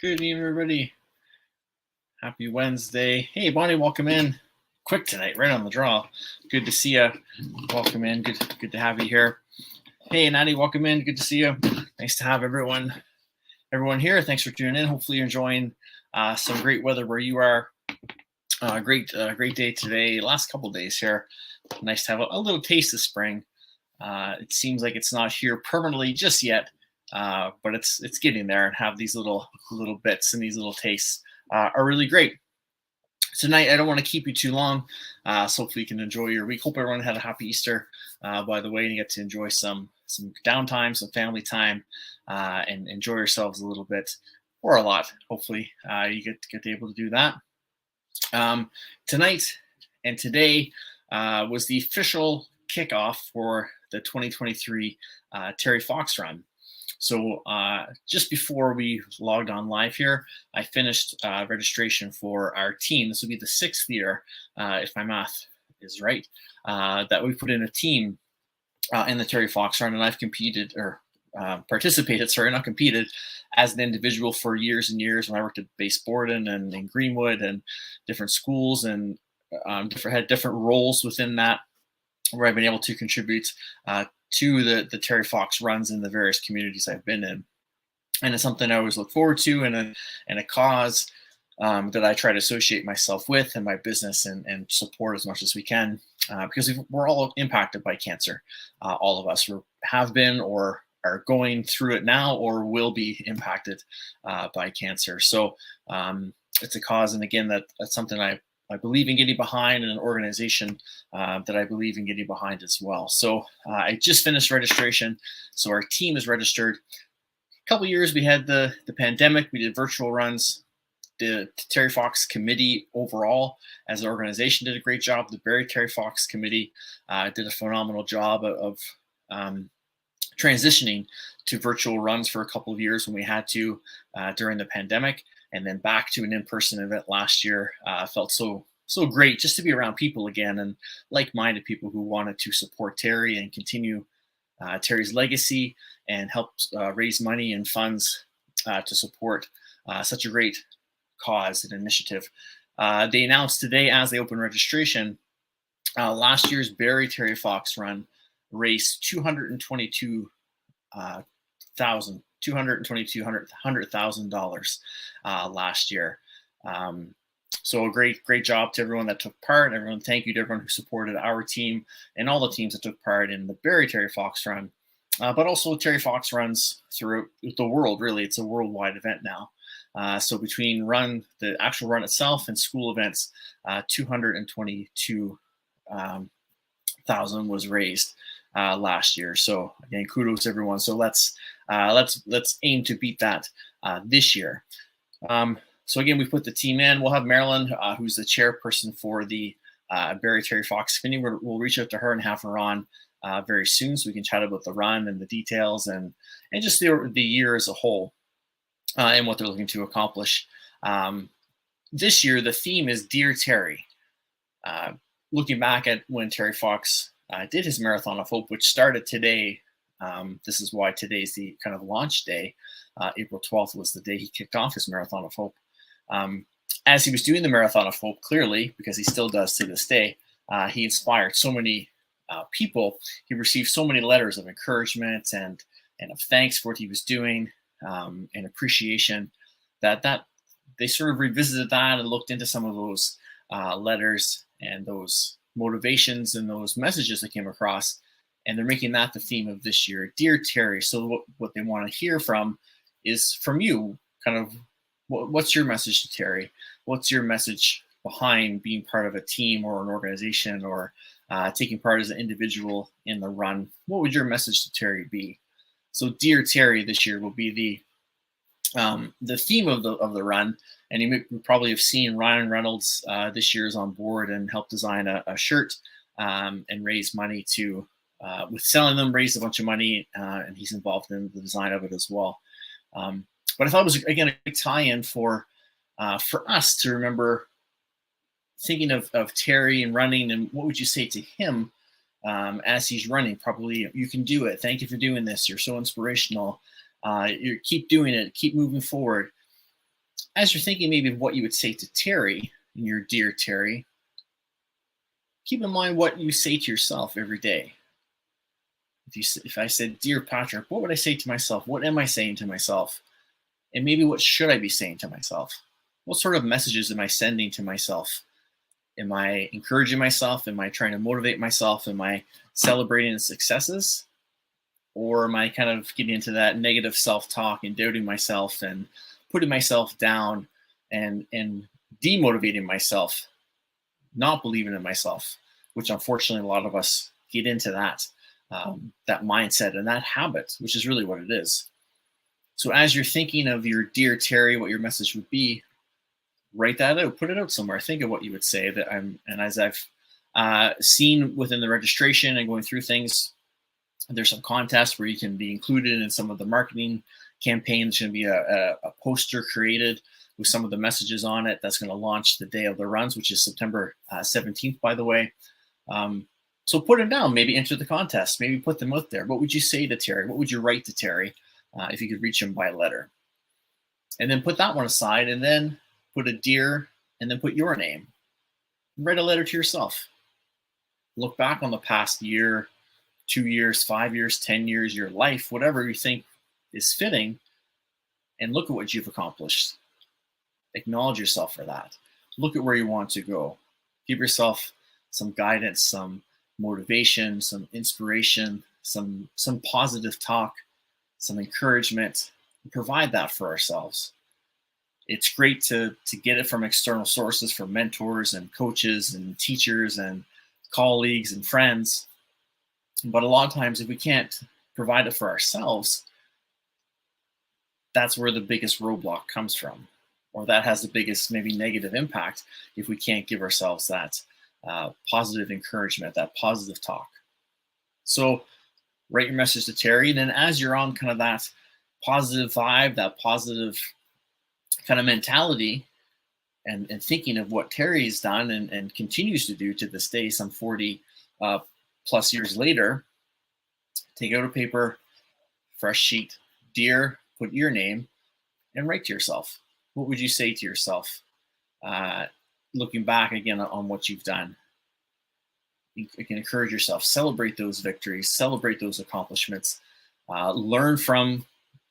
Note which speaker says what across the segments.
Speaker 1: Good evening, everybody. Happy Wednesday. Hey, Bonnie, welcome in. Quick tonight, right on the draw. Good to see you. Welcome in. Good to have you here. Hey, Natty, welcome in. Good to see you. Nice to have everyone here. Thanks for tuning in. Hopefully, you're enjoying some great weather where you are. Great day today. Last couple of days here. Nice to have a little taste of spring. It seems like it's not here permanently just yet. But it's getting there, and have these little bits and these little tastes are really great. Tonight, I don't want to keep you too long, so hopefully you can enjoy your week. Hope everyone had a happy Easter, by the way, and you get to enjoy some downtime, some family time, and enjoy yourselves a little bit, or a lot. Hopefully, you get able to do that. Tonight and today was the official kickoff for the 2023 Terry Fox run. So just before we logged on live here, I finished registration for our team. This will be the 6th year, if my math is right, that we put in a team in the Terry Fox run, and I've participated, not competed, as an individual for years and years when I worked at Base Borden and in Greenwood and different schools, and had different roles within that, where I've been able to contribute to the Terry Fox runs in the various communities I've been in. And it's something I always look forward to, and a cause that I try to associate myself with and my business and support as much as we can, because we're all impacted by cancer. All of us have been, or are going through it now, or will be impacted by cancer. So it's a cause, and again, that's something I believe in getting behind, and an organization that I believe in getting behind as well. So I just finished registration. So our team is registered. A couple years we had the pandemic. We did virtual runs. The Terry Fox committee overall as an organization did a great job. The Barrie Terry Fox committee did a phenomenal job of transitioning to virtual runs for a couple of years when we had to during the pandemic. And then back to an in-person event last year. Felt so great just to be around people again, and like-minded people who wanted to support Terry and continue Terry's legacy, and help raise money and funds to support such a great cause and initiative. They announced today, as they open registration, last year's Barrie Terry Fox run raised $222,000 last year. So a great job to everyone that took part. Everyone, thank you to everyone who supported our team and all the teams that took part in the Barrie Terry Fox run, but also Terry Fox runs throughout the world. Really, it's a worldwide event now. So between the actual run itself and school events, $222,000 was raised last year. So again, kudos to everyone. So let's aim to beat that this year. So again, we put the team in. We'll have Marilyn, who's the chairperson for the Barrie Terry Fox committee. We'll reach out to her and have her on very soon, so we can chat about the run and the details, and just the year as a whole, and what they're looking to accomplish. This year, the theme is Dear Terry. Looking back at when Terry Fox did his Marathon of Hope, which started today. This is why today's the kind of launch day. April 12th was the day he kicked off his Marathon of Hope. As he was doing the Marathon of Hope, clearly, because he still does to this day, he inspired so many people. He received so many letters of encouragement and of thanks for what he was doing, and appreciation, that they sort of revisited that and looked into some of those letters and those motivations and those messages that came across, and they're making that the theme of this year, Dear Terry. So what they want to hear from you, kind of, what's your message to Terry? What's your message behind being part of a team or an organization, or taking part as an individual in the run? What would your message to Terry be? So Dear Terry this year will be the theme of the run. And you probably have seen Ryan Reynolds this year is on board and helped design a shirt and raise money to, with selling them, raise a bunch of money, and he's involved in the design of it as well. But I thought it was, again, a great tie-in for us to remember thinking of Terry and running, and what would you say to him as he's running? Probably, you can do it. Thank you for doing this. You're so inspirational. You keep doing it. Keep moving forward. As you're thinking maybe of what you would say to Terry, your dear Terry, keep in mind what you say to yourself every day. If I said, dear Patrick, what would I say to myself? What am I saying to myself? And maybe what should I be saying to myself? What sort of messages am I sending to myself? Am I encouraging myself? Am I trying to motivate myself? Am I celebrating the successes? Or am I kind of getting into that negative self-talk and doubting myself and putting myself down and demotivating myself, not believing in myself, which unfortunately a lot of us get into that mindset and that habit, which is really what it is. So as you're thinking of your dear Terry, what your message would be, write that out, put it out somewhere. Think of what you would say. And as I've seen within the registration and going through things, there's some contests where you can be included in some of the marketing campaigns. There's going to be a poster created with some of the messages on it that's going to launch the day of the runs, which is September 17th, by the way. So put them down, maybe enter the contest, maybe put them out there. What would you say to Terry? What would you write to Terry if you could reach him by letter? And then put that one aside and then put a dear and then put your name. Write a letter to yourself. Look back on the past year, 2 years, 5 years, 10 years, your life, whatever you think is fitting, and look at what you've accomplished. Acknowledge yourself for that. Look at where you want to go. Give yourself some guidance, some motivation, some inspiration, some positive talk, some encouragement. Provide that for ourselves. It's great to get it from external sources, from mentors and coaches and teachers and colleagues and friends. But a lot of times, if we can't provide it for ourselves, that's where the biggest roadblock comes from, or that has the biggest maybe negative impact if we can't give ourselves that positive encouragement, that positive talk. So write your message to Terry. And then as you're on kind of that positive vibe, that positive kind of mentality, and thinking of what Terry's done and continues to do to this day, some 40 plus years later, take out a paper, fresh sheet, dear, put your name, and write to yourself. What would you say to yourself? Looking back again on what you've done. You can encourage yourself, celebrate those victories, celebrate those accomplishments, learn from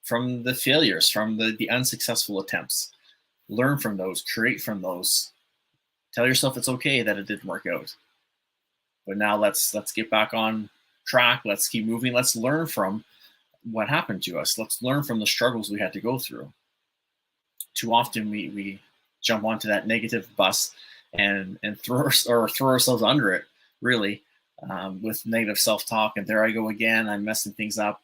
Speaker 1: the failures, from the unsuccessful attempts. Learn from those, create from those. Tell yourself it's okay that it didn't work out. But now let's get back on track. Let's keep moving. Let's learn from what happened to us. Let's learn from the struggles we had to go through. Too often we jump onto that negative bus and throw ourselves under it, really, with negative self-talk. And there I go again. I'm messing things up.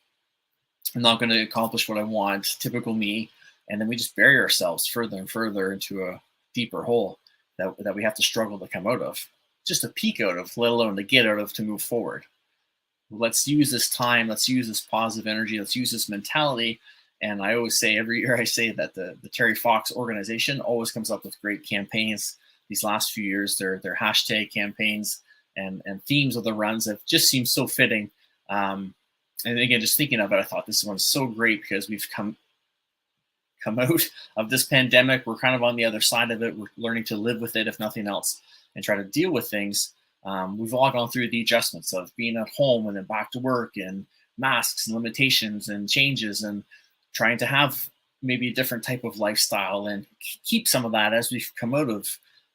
Speaker 1: I'm not going to accomplish what I want. Typical me. And then we just bury ourselves further and further into a deeper hole that we have to struggle to come out of, just to peek out of, let alone to get out of, to move forward. Let's use this time. Let's use this positive energy. Let's use this mentality. And I always say, every year I say that the Terry Fox organization always comes up with great campaigns. These last few years, their hashtag campaigns and themes of the runs have just seemed so fitting. And again, just thinking of it, I thought this one's so great because we've come out of this pandemic. We're kind of on the other side of it. We're learning to live with it, if nothing else, and try to deal with things. We've all gone through the adjustments of being at home and then back to work, and masks and limitations and changes, and trying to have maybe a different type of lifestyle and keep some of that as we've come out of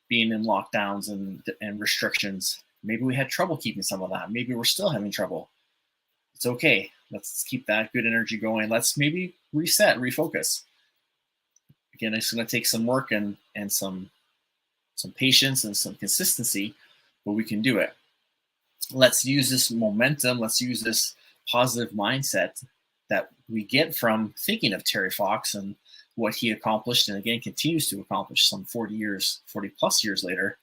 Speaker 1: being in lockdowns and restrictions. Maybe we had trouble keeping some of that. Maybe we're still having trouble. It's okay. Let's keep that good energy going. Let's maybe reset, refocus. Again, it's going to take some work and some patience and some consistency, but we can do it. Let's use this momentum. Let's use this positive mindset that we get from thinking of Terry Fox and what he accomplished, and again continues to accomplish some 40 plus years later.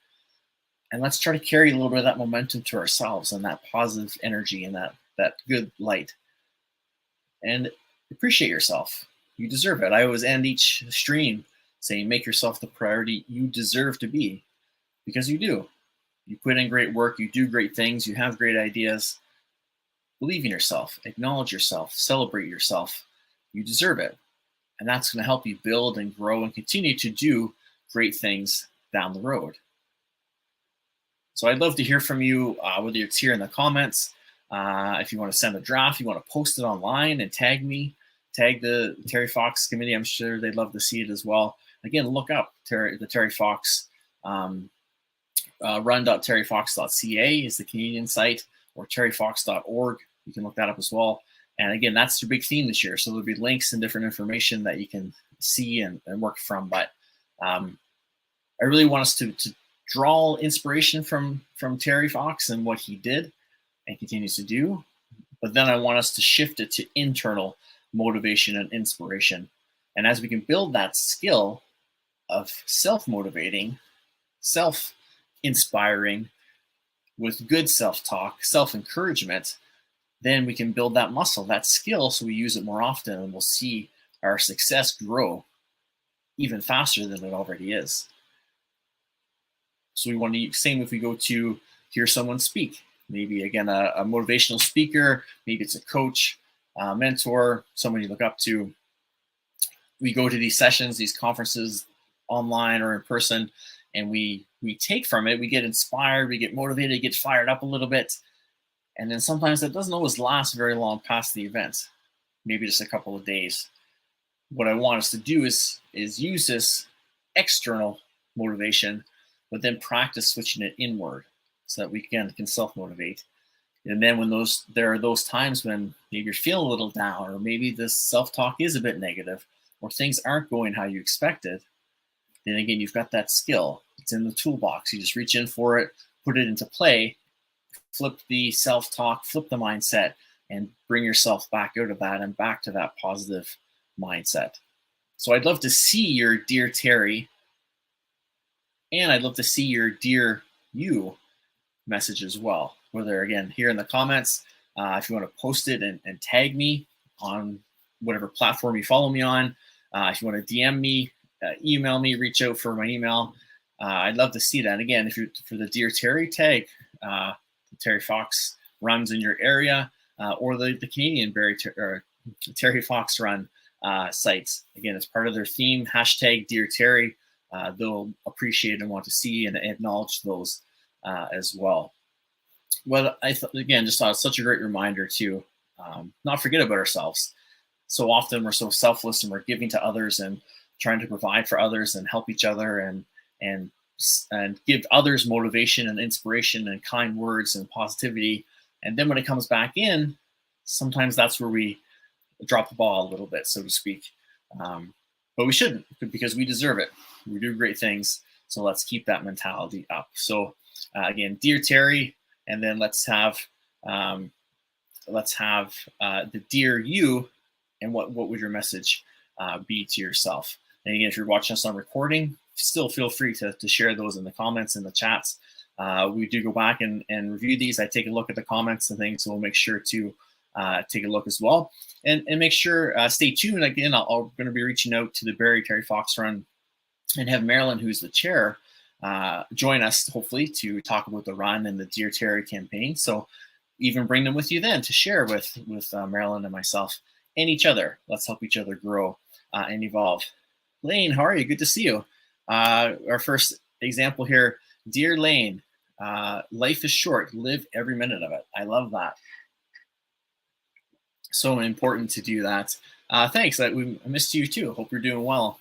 Speaker 1: And let's try to carry a little bit of that momentum to ourselves and that positive energy and that good light. And appreciate yourself. You deserve it. I always end each stream saying, make yourself the priority you deserve to be, because you do. You put in great work. You do great things. You have great ideas. Believe in yourself. Acknowledge yourself. Celebrate yourself. You deserve it. And that's going to help you build and grow and continue to do great things down the road. So I'd love to hear from you, whether it's here in the comments, if you want to send a draft, you want to post it online and tag me, tag the Terry Fox committee. I'm sure they'd love to see it as well. Again, look up the Terry Fox, run.terryfox.ca is the Canadian site, or terryfox.org. You can look that up as well. And again, that's the big theme this year. So there'll be links and different information that you can see and work from. But I really want us to draw inspiration from Terry Fox and what he did and continues to do. But then I want us to shift it to internal motivation and inspiration. And as we can build that skill of self-motivating, self-inspiring, with good self-talk, self-encouragement, then we can build that muscle, that skill, so we use it more often, and we'll see our success grow even faster than it already is. So we want to, same if we go to hear someone speak, maybe again, a motivational speaker, maybe it's a coach, a mentor, someone you look up to. We go to these sessions, these conferences, online or in person, and we take from it, we get inspired, we get motivated, get fired up a little bit. And then sometimes that doesn't always last very long past the event, maybe just a couple of days. What I want us to do is use this external motivation, but then practice switching it inward so that we can self-motivate. And then when there are those times when maybe you're feeling a little down, or maybe this self-talk is a bit negative, or things aren't going how you expected, then again, you've got that skill. It's in the toolbox. You just reach in for it, put it into play, flip the self-talk, flip the mindset, and bring yourself back out of that and back to that positive mindset. So I'd love to see your Dear Terry, and I'd love to see your Dear You message as well. Whether, again, here in the comments, if you want to post it and tag me on whatever platform you follow me on. If you want to DM me, email me, reach out for my email. I'd love to see that. And again, if you're for the Dear Terry tag, Terry Fox runs in your area, or the Canadian Terry Fox run sites. Again, it's part of their theme, hashtag Dear Terry. They'll appreciate and want to see and acknowledge those as well. Well, again, just thought it's such a great reminder to not forget about ourselves. So often we're so selfless and we're giving to others and trying to provide for others and help each other and give others motivation and inspiration and kind words and positivity. And then when it comes back in, sometimes that's where we drop the ball a little bit, so to speak. But we shouldn't, because we deserve it. We do great things. So let's keep that mentality up. So again, Dear Terry, and then let's have the Dear You, and what would your message be to yourself? And again, if you're watching us on recording, still feel free to share those in the comments, in the chats. We do go back and review these. I take a look at the comments and things, so we'll make sure to take a look as well. And make sure, stay tuned. Again, I'm going to be reaching out to the Barrie Terry Fox Run and have Marilyn, who's the chair, join us, hopefully, to talk about the run and the Dear Terry campaign. So even bring them with you then to share with Marilyn and myself and each other. Let's help each other grow and evolve. Lane, how are you? Good to see you. Our first example here, Dear Lane, life is short. Live every minute of it. I love that. So important to do that. Thanks. I missed you too. Hope you're doing well.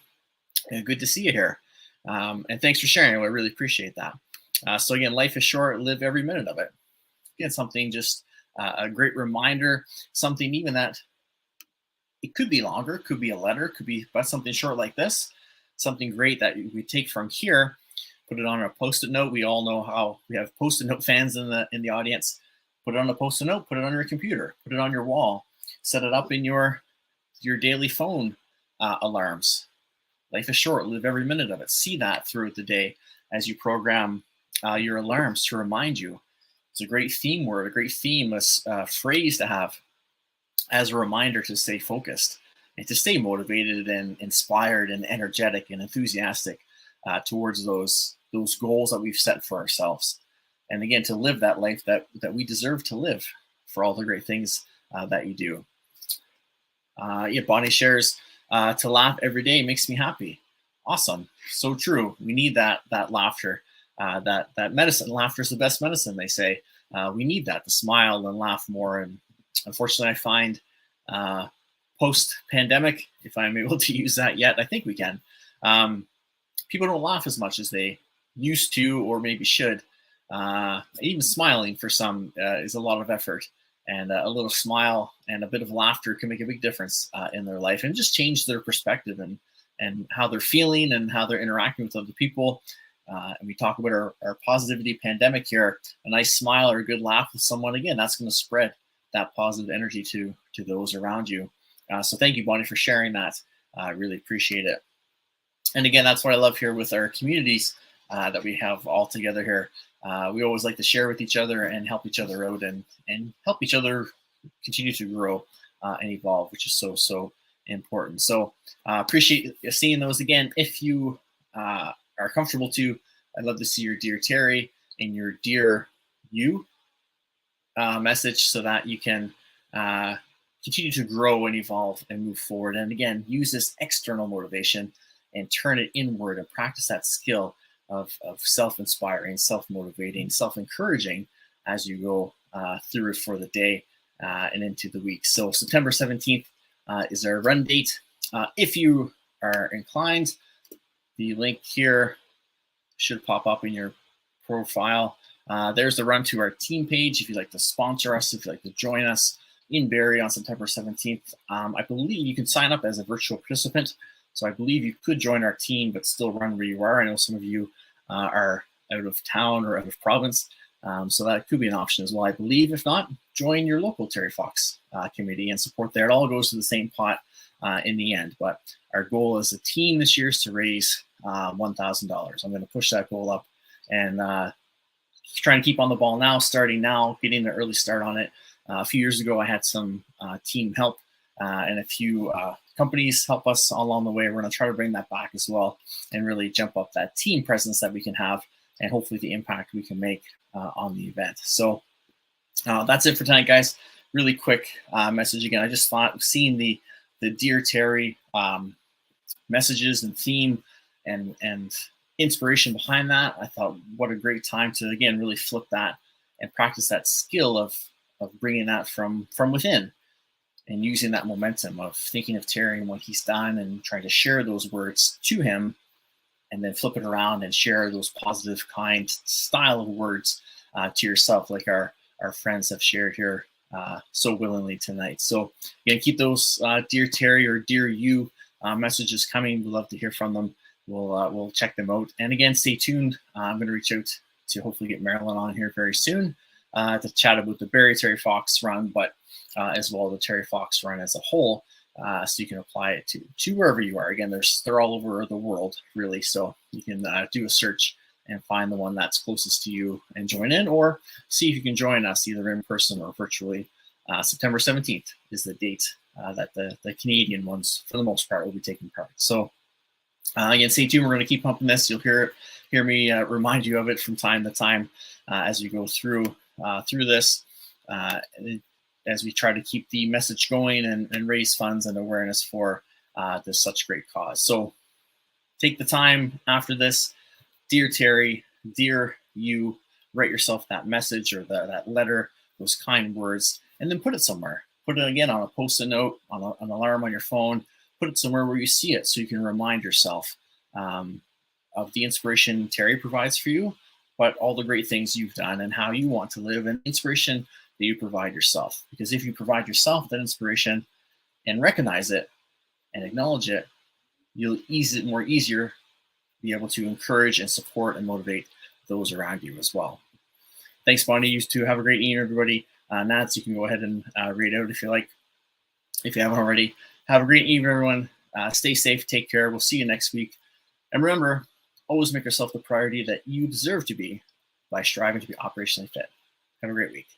Speaker 1: Good to see you here. And thanks for sharing. I really appreciate that. So again, life is short. Live every minute of it. Again, something just a great reminder, something even that it could be longer, could be a letter, could be but something short like this, something great that we take from here, put it on a Post-it note. We all know how we have Post-it note fans in the audience. Put it on a Post-it note, put it on your computer, put it on your wall, set it up in your daily phone alarms. Life is short. Live every minute of it. See that throughout the day as you program your alarms to remind you. It's a great theme word, a great theme, a phrase to have as a reminder to stay focused and to stay motivated and inspired and energetic and enthusiastic towards those goals that we've set for ourselves. And again, to live that life that we deserve to live for all the great things that you do. Yeah, Bonnie shares, to laugh every day makes me happy. Awesome. So true. We need that laughter. That medicine. Laughter is the best medicine, they say. We need that to smile and laugh more. And unfortunately, I find post-pandemic, if I'm able to use that yet, I think we can. People don't laugh as much as they used to or maybe should. Even smiling for some is a lot of effort. And a little smile and a bit of laughter can make a big difference in their life and just change their perspective and how they're feeling and how they're interacting with other people. And we talk about our positivity pandemic here. A nice smile or a good laugh with someone, again, that's going to spread that positive energy to those around you. So thank you, Bonnie, for sharing that. I really appreciate it. And again, that's what I love here with our communities that we have all together here. We always like to share with each other and help each other out and help each other continue to grow and evolve, which is so important. So appreciate seeing those again. If you are comfortable to, I'd love to see your Dear Terry and your Dear You message so that you can continue to grow and evolve and move forward. And again, use this external motivation and turn it inward and practice that skill of self-inspiring, self-motivating, self-encouraging as you go through it for the day and into the week. So September 17th is our run date. If you are inclined, the link here should pop up in your profile. There's the run to our team page if you'd like to sponsor us, if you'd like to join us in Barrie on September 17th. I believe you can sign up as a virtual participant. So I believe you could join our team, but still run where you are. I know some of you are out of town or out of province. So that could be an option as well, I believe. If not, join your local Terry Fox committee and support there. It all goes to the same pot in the end. But our goal as a team this year is to raise $1,000. I'm going to push that goal up and trying to keep on the ball now, starting now, getting an early start on it. A few years ago, I had some team help and a few companies help us along the way. We're going to try to bring that back as well and really jump up that team presence that we can have and hopefully the impact we can make on the event. So that's it for tonight, guys. Really quick message again. I just thought seeing the Dear Terry messages and theme and inspiration behind that, I thought what a great time to, again, really flip that and practice that skill of bringing that from within and using that momentum of thinking of Terry and what he's done and trying to share those words to him and then flip it around and share those positive, kind style of words to yourself, like our friends have shared here so willingly tonight. So again, keep those Dear Terry or Dear You messages coming. We'd love to hear from them. We'll check them out. And again, stay tuned. I'm going to reach out to hopefully get Marilyn on here very soon to chat about the Barrie Terry Fox run, but as well the Terry Fox run as a whole, so you can apply it to wherever you are. Again, they're all over the world, really. So you can do a search and find the one that's closest to you and join in, or see if you can join us either in person or virtually. September 17th is the date that the Canadian ones, for the most part, will be taking part. So again, stay tuned. We're going to keep pumping this. You'll hear me remind you of it from time to time as we go through this, as we try to keep the message going and raise funds and awareness for this such great cause. So take the time after this. Dear Terry, Dear You, write yourself that message or that letter, those kind words, and then put it somewhere. Put it again on a post-it note, on an alarm on your phone. Put it somewhere where you see it so you can remind yourself of the inspiration Terry provides for you, but all the great things you've done and how you want to live and inspiration that you provide yourself. Because if you provide yourself that inspiration and recognize it and acknowledge it, you'll more easier be able to encourage and support and motivate those around you as well. Thanks, Bonnie. You too. Have a great evening, everybody. Nats, you can go ahead and read out if you like, if you haven't already. Have a great evening, everyone. Stay safe. Take care. We'll see you next week. And remember, always make yourself the priority that you deserve to be by striving to be operationally fit. Have a great week.